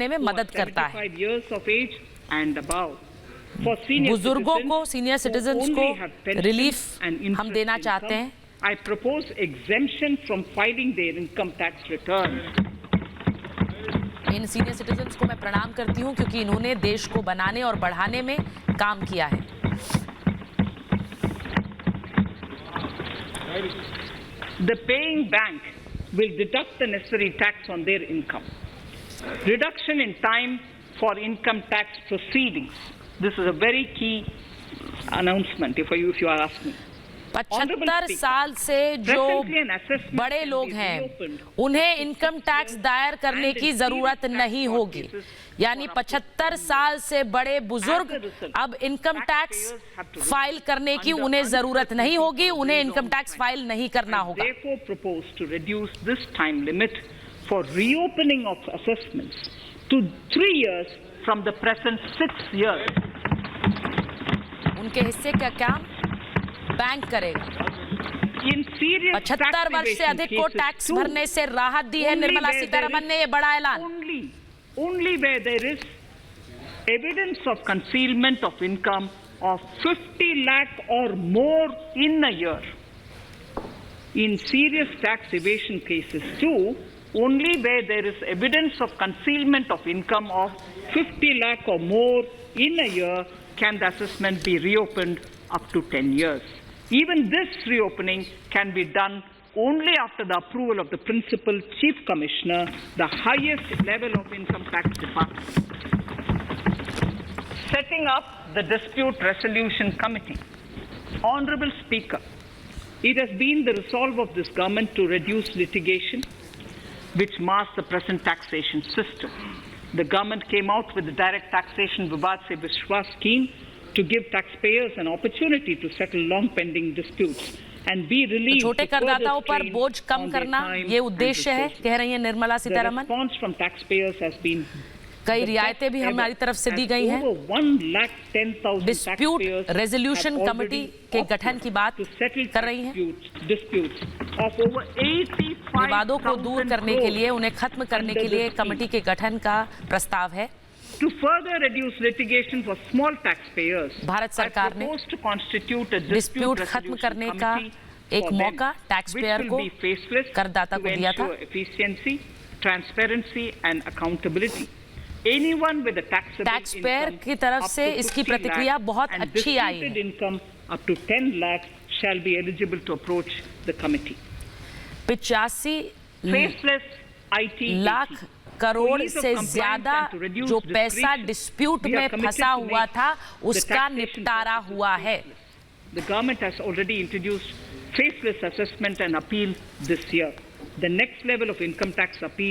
करने में मदद करता है। 75 years of age and above. For senior बुजुर्गों को, सीनियर who सिटीजन्स only को have pension relief and interest हम देना चाहते income, हैं। I propose exemption from filing their income tax returns. In senior citizens को मैं प्रणाम करती हूं क्योंकि इन्होंने देश को बनाने और बढ़ाने में काम किया है। The paying bank will deduct the necessary tax on their income. Reduction in time for income tax proceedings. This is a very key announcement if you are asking. 75 साल से जो बड़े लोग हैं उन्हें इनकम टैक्स दायर करने की जरूरत नहीं होगी, यानी 75 साल से बड़े बुजुर्ग अब इनकम टैक्स फाइल करने की उन्हें जरूरत नहीं होगी, उन्हें इनकम टैक्स फाइल नहीं करना होगा। Therefore propose to reduce this time limit for reopening of assessments to 3 years from the present 6 years. उनके हिस्से का काम बैंक करेगा। 75 वर्ष से अधिक को टैक्स भरने से राहत दी है निर्मला सीतारमण ने, ये बड़ा ऐलान। Only where there is evidence of concealment of income of 50 lakh or more in a year. In serious tax evasion cases too, only where there is evidence of concealment of income of 50 lakh or more in a year can the assessment be reopened up to 10 years. Even this reopening can be done only after the approval of the Principal Chief Commissioner, the highest level of income tax department. Setting up the Dispute Resolution Committee. Honorable Speaker, it has been the resolve of this government to reduce litigation which mars the present taxation system. The government came out with the direct taxation Vivad Se Vishwas scheme to give taxpayers an opportunity to settle long pending disputes and be relieved. छोटे करदाताओं पर बोझ कम करना ये उद्देश्य है, कह रही हैं Nirmala Sitharaman. The response from taxpayers has been कई रियायतें भी हमारी तरफ से दी गई हैं। 1,10,000 डिस्प्यूट रेजोल्यूशन कमेटी के गठन की बात कर रही हैं। विवादों को दूर करने के लिए, उन्हें खत्म करने के लिए कमेटी के गठन का प्रस्ताव है। To further reduce litigation for small taxpayers, Bharat सरकार ने डिस्प्यूट खत्म करने का एक मौका टैक्स पेयर को, करदाता को दिया था। Transparency and accountability. Anyone with a tax payer की तरफ से इसकी प्रतिक्रिया बहुत अच्छी आई है। Income up to 10 lakh shall be eligible to approach the committee. 85 Faceless IT lakh crore से ज्यादा जो पैसा डिस्प्यूट में फंसा हुआ था उसका निपटारा हुआ है। The government has already introduced faceless assessment and appeal this year. The next level of income tax appeal